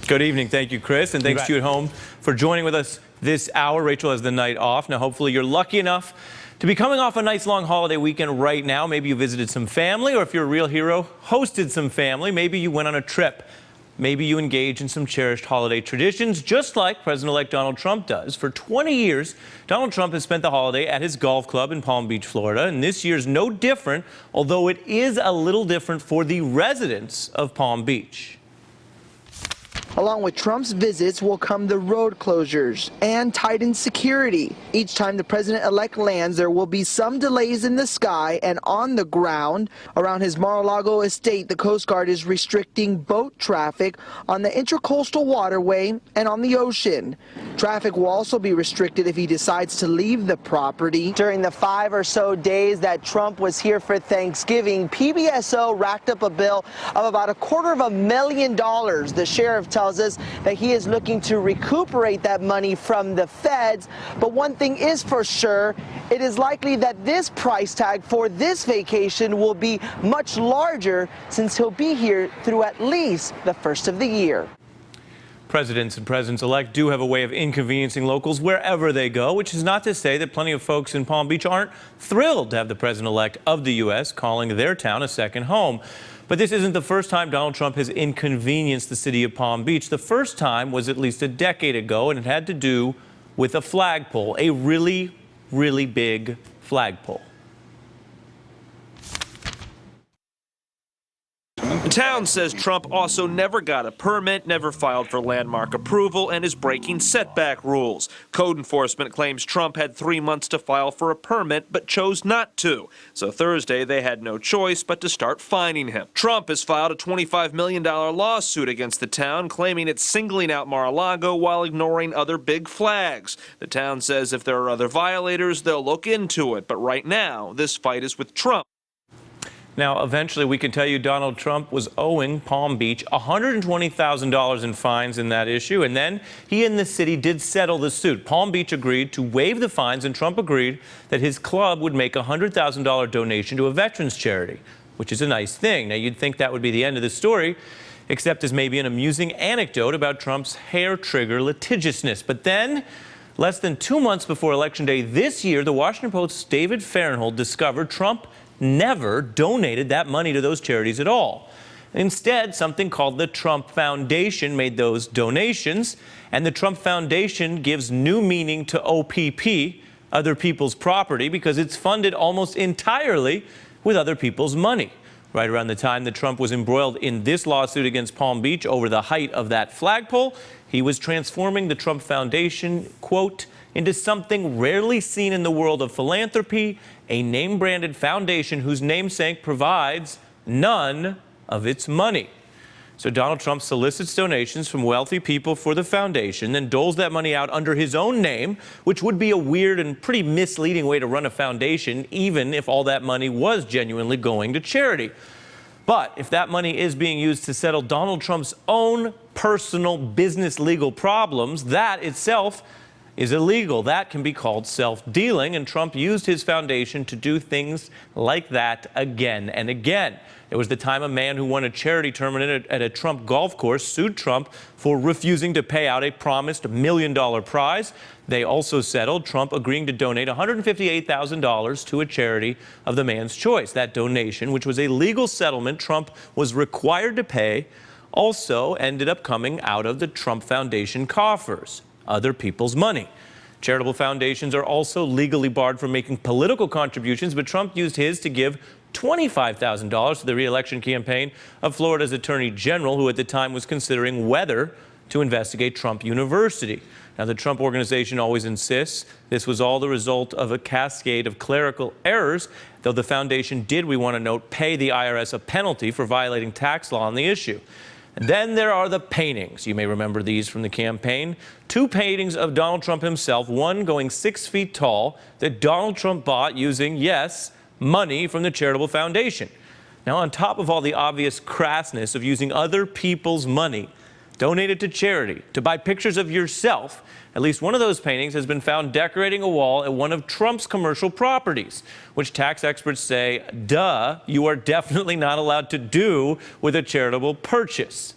Good evening. Thank you, Chris. And thanks to you at home for joining with us this hour. Rachel has the night off. Now, hopefully you're lucky enough to be coming off a nice long holiday weekend right now. Maybe you visited some family, or if you're a real hero, hosted some family. Maybe you went on a trip. Maybe you engage in some cherished holiday traditions, just like President-elect Donald Trump does. For 20 years, Donald Trump has spent the holiday at his golf club in Palm Beach, Florida. And this year's no different, although it is a little different for the residents of Palm Beach. Along with Trump's visits will come the road closures and tightened security. Each time the president-elect lands, there will be some delays in the sky and on the ground. Around his Mar-a-Lago estate, the Coast Guard is restricting boat traffic on the Intracoastal Waterway and on the ocean. Traffic will also be restricted if he decides to leave the property. During the 5 or so days that Trump was here for Thanksgiving, PBSO racked up a bill of about $250,000. The sheriff tells us that he is looking to recuperate that money from the feds. But one thing is for sure, it is likely that this price tag for this vacation will be much larger, since he'll be here through at least the first of the year. Presidents and presidents-elect do have a way of inconveniencing locals wherever they go, which is not to say that plenty of folks in Palm Beach aren't thrilled to have the president-elect of the U.S. calling their town a second home. But this isn't the first time Donald Trump has inconvenienced the city of Palm Beach. The first time was at least a decade ago, and it had to do with a flagpole, a really, really big flagpole. The town says Trump also never got a permit, never filed for landmark approval, and is breaking setback rules. Code enforcement claims Trump had 3 months to file for a permit, but chose not to. So Thursday, they had no choice but to start fining him. Trump has filed a $25 million lawsuit against the town, claiming it's singling out Mar-a-Lago while ignoring other big flags. The town says if there are other violators, they'll look into it. But right now, this fight is with Trump. Now, eventually, we can tell you Donald Trump was owing Palm Beach $120,000 in fines in that issue, and then he and the city did settle the suit. Palm Beach agreed to waive the fines, and Trump agreed that his club would make a $100,000 donation to a veterans charity, which is a nice thing. Now, you'd think that would be the end of the story, except as maybe an amusing anecdote about Trump's hair-trigger litigiousness. But then, less than 2 months before Election Day this year, the Washington Post's David Fahrenthold discovered Trump never donated that money to those charities at all. Instead, something called the Trump Foundation made those donations, and the Trump Foundation gives new meaning to OPP, other people's property, because it's funded almost entirely with other people's money. Right around the time that Trump was embroiled in this lawsuit against Palm Beach over the height of that flagpole, he was transforming the Trump Foundation, quote, into something rarely seen in the world of philanthropy, a name-branded foundation whose namesake provides none of its money. So Donald Trump solicits donations from wealthy people for the foundation, then doles that money out under his own name, which would be a weird and pretty misleading way to run a foundation, even if all that money was genuinely going to charity. But if that money is being used to settle Donald Trump's own personal business legal problems, that itself is illegal. That can be called self-dealing, and Trump used his foundation to do things like that again and again. There was the time a man who won a charity tournament at a Trump golf course sued Trump for refusing to pay out a promised $1 million prize. They also settled, Trump agreeing to donate $158,000 to a charity of the man's choice. That donation, which was a legal settlement Trump was required to pay, also ended up coming out of the Trump Foundation coffers, other people's money. Charitable foundations are also legally barred from making political contributions, but Trump used his to give $25,000 to the re-election campaign of Florida's Attorney General, who at the time was considering whether to investigate Trump University. Now, the Trump Organization always insists this was all the result of a cascade of clerical errors, though the foundation did, we want to note, pay the IRS a penalty for violating tax law on the issue. And then there are the paintings. You may remember these from the campaign. 2 paintings of Donald Trump himself, one going 6 feet tall, that Donald Trump bought using, yes, money from the charitable foundation. Now, on top of all the obvious crassness of using other people's money donated to charity to buy pictures of yourself, at least one of those paintings has been found decorating a wall at one of Trump's commercial properties, which tax experts say, duh, you are definitely not allowed to do with a charitable purchase.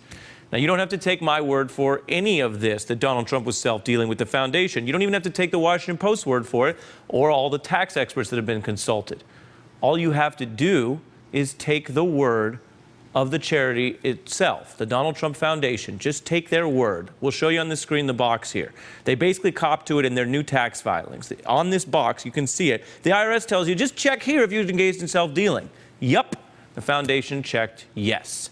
Now, you don't have to take my word for any of this, that Donald Trump was self-dealing with the foundation. You don't even have to take the Washington Post word for it or all the tax experts that have been consulted. All you have to do is take the word of the charity itself, the Donald Trump Foundation. Just take their word. We'll show you on the screen the box here. They basically cop to it in their new tax filings. On this box, you can see it. The IRS tells you, just check here if you've engaged in self-dealing. Yup, the foundation checked yes.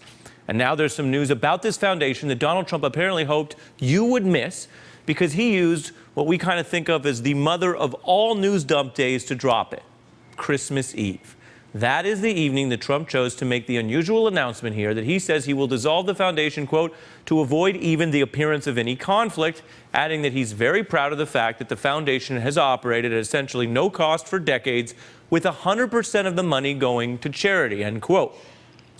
And now there's some news about this foundation that Donald Trump apparently hoped you would miss because he used what we kind of think of as the mother of all news dump days to drop it, Christmas Eve. That is the evening that Trump chose to make the unusual announcement here that he says he will dissolve the foundation, quote, to avoid even the appearance of any conflict, adding that he's very proud of the fact that the foundation has operated at essentially no cost for decades with 100% of the money going to charity, end quote.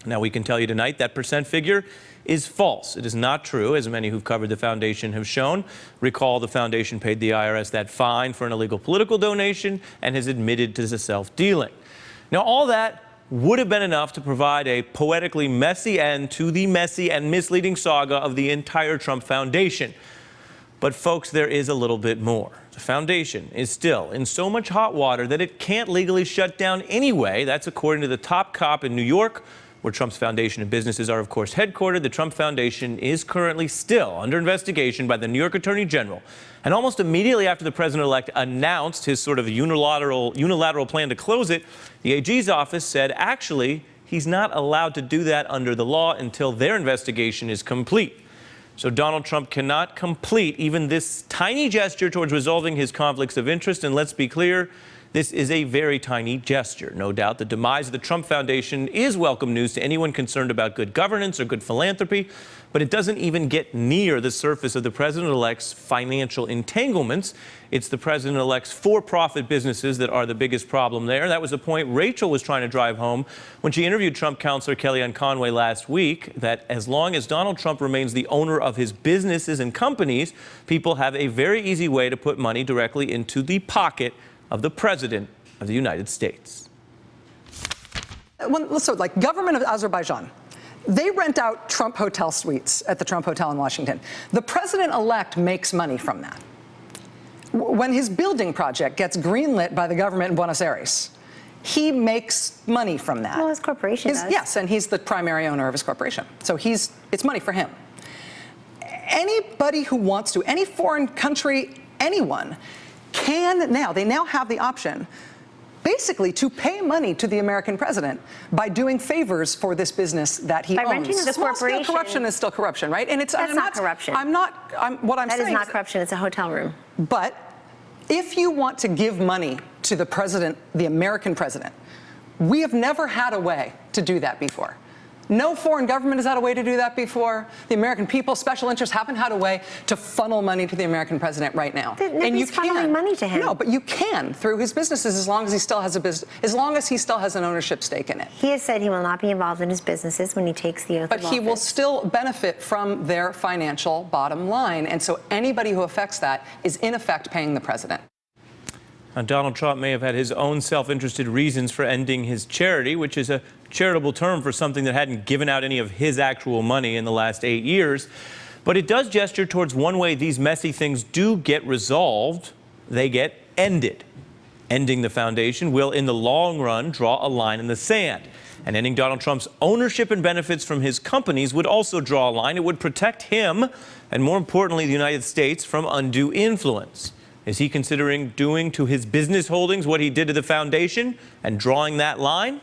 Now, we can tell you tonight that percent figure is false. It is not true, as many who've covered the foundation have shown. Recall, the foundation paid the IRS that fine for an illegal political donation and has admitted to the self-dealing. Now, all that would have been enough to provide a poetically messy end to the messy and misleading saga of the entire Trump Foundation. But, folks, there is a little bit more. The foundation is still in so much hot water that it can't legally shut down anyway. That's according to the top cop in New York, where Trump's foundation and businesses are, of course, headquartered. The Trump Foundation is currently still under investigation by the New York Attorney General. And almost immediately after the president-elect announced his sort of unilateral plan to close it, the AG's office said, actually, he's not allowed to do that under the law until their investigation is complete. So Donald Trump cannot complete even this tiny gesture towards resolving his conflicts of interest. And let's be clear, this is a very tiny gesture. No doubt the demise of the Trump Foundation is welcome news to anyone concerned about good governance or good philanthropy, but it doesn't even get near the surface of the president-elect's financial entanglements. It's the president-elect's for-profit businesses that are the biggest problem there. That was the point Rachel was trying to drive home when she interviewed Trump counselor Kellyanne Conway last week, that as long as Donald Trump remains the owner of his businesses and companies, people have a very easy way to put money directly into the pocket of the President of the United States. So, like, government of Azerbaijan, they rent out Trump hotel suites at the Trump Hotel in Washington. The president-elect makes money from that. When his building project gets greenlit by the government in Buenos Aires, he makes money from that. Well, his corporation does. Yes, and he's the primary owner of his corporation. So it's money for him. Anybody who wants to, any foreign country, anyone, they now have the option, basically, to pay money to the American president by doing favors for this business that he owns. By renting the corporation. Corruption is still corruption, right? And That's not corruption. That is not corruption. It's a hotel room. But if you want to give money to the president, the American president, we have never had a way to do that before. No foreign government has had a way to do that before. The American people, special interests, haven't had a way to funnel money to the American president right now. And you can funneling money to him. No, but you can through his businesses as long as he still has an ownership stake in it. He has said he will not be involved in his businesses when he takes the oath of office. But he will still benefit from their financial bottom line, and so anybody who affects that is in effect paying the president. Now, Donald Trump may have had his own self-interested reasons for ending his charity, which is a charitable term for something that hadn't given out any of his actual money in the last 8 years. But it does gesture towards one way these messy things do get resolved. They get ended. Ending the foundation will, in the long run, draw a line in the sand. And ending Donald Trump's ownership and benefits from his companies would also draw a line. It would protect him, and more importantly, the United States, from undue influence. Is he considering doing to his business holdings what he did to the foundation and drawing that line?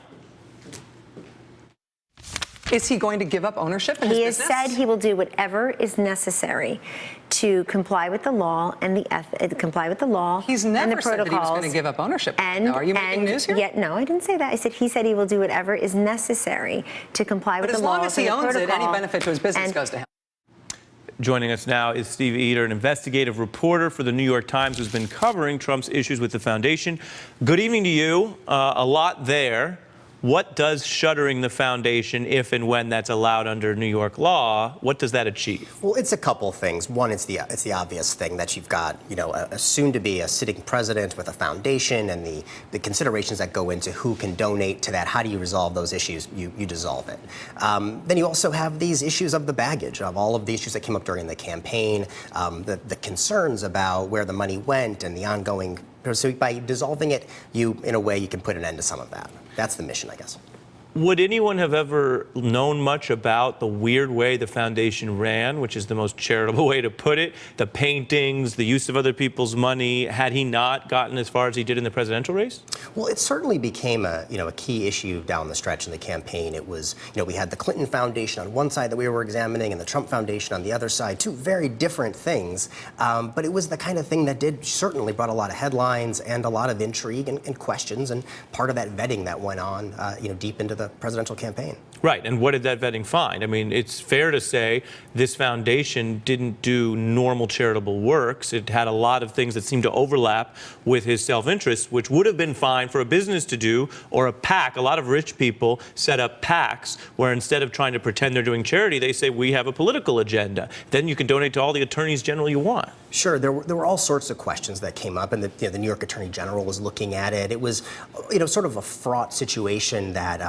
Is he going to give up ownership in his business? He has said he will do whatever is necessary to comply with the law and comply with the law He's and the never said that he was going to give up ownership. And are you making news here? No, I didn't say that. He said he will do whatever is necessary to comply with the law. But as long as he owns it, any benefit to his business goes to him. Joining us now is Steve Eder, an investigative reporter for the New York Times, who's been covering Trump's issues with the foundation. Good evening to you. A lot there. What does shuttering the foundation, if and when that's allowed under New York law, what does that achieve? Well, it's a couple things. One, it's the obvious thing that you've got, a soon-to-be a sitting president with a foundation, and the considerations that go into who can donate to that. How do you resolve those issues? You dissolve it. Then you also have these issues of the baggage, of all of the issues that came up during the campaign, the concerns about where the money went and the ongoing. So by dissolving it, in a way, you can put an end to some of that. That's the mission, I guess. Would anyone have ever known much about the weird way the foundation ran, which is the most charitable way to put it, the paintings, the use of other people's money, had he not gotten as far as he did in the presidential race? Well, it certainly became a key issue down the stretch in the campaign. It was, we had the Clinton Foundation on one side that we were examining and the Trump Foundation on the other side, two very different things. But it was the kind of thing that certainly brought a lot of headlines and a lot of intrigue and questions, and part of that vetting that went on, deep into the presidential campaign. Right, and what did that vetting find? I mean, it's fair to say this foundation didn't do normal charitable works. It had a lot of things that seemed to overlap with his self-interest, which would have been fine for a business to do, or a PAC. A lot of rich people set up PACs where instead of trying to pretend they're doing charity, they say, we have a political agenda. Then you can donate to all the attorneys general you want. Sure, there were all sorts of questions that came up, and the New York Attorney General was looking at it. It was, sort of a fraught situation that,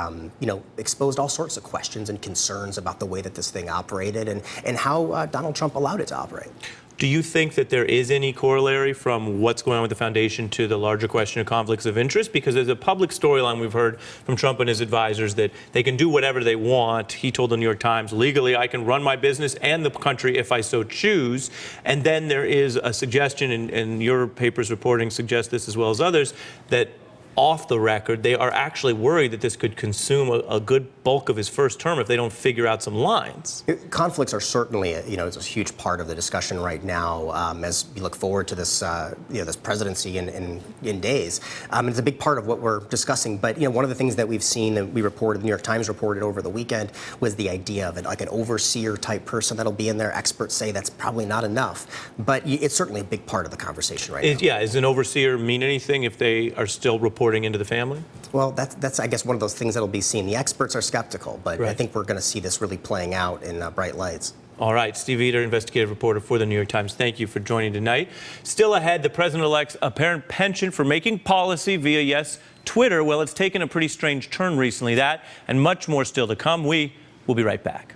exposed all sorts of questions and concerns about the way that this thing operated and how Donald Trump allowed it to operate. Do you think that there is any corollary from what's going on with the foundation to the larger question of conflicts of interest? Because there's a public storyline we've heard from Trump and his advisors that they can do whatever they want. He told the New York Times, legally, I can run my business and the country if I so choose. And then there is a suggestion, and your paper's reporting suggests this as well as others, that off the record, they are actually worried that this could consume a good bulk of his first term if they don't figure out some lines. Conflicts are certainly, it's a huge part of the discussion right now as we look forward to this, this presidency in days. It's a big part of what we're discussing. But one of the things that we've seen that we reported, the New York Times reported over the weekend, was the idea of like an overseer type person that'll be in there. Experts say that's probably not enough, but it's certainly a big part of the conversation right now. Yeah, does an overseer mean anything if they are still reporting into the family? Well, that's I guess one of those things that'll be seen. The experts are skeptical, but right. I think we're going to see this really playing out in bright lights. All right, Steve Eder, investigative reporter for the New York Times. Thank you for joining tonight. Still ahead, the president-elect's apparent penchant for making policy via, yes, Twitter. Well, it's taken a pretty strange turn recently. That and much more still to come. We will be right back.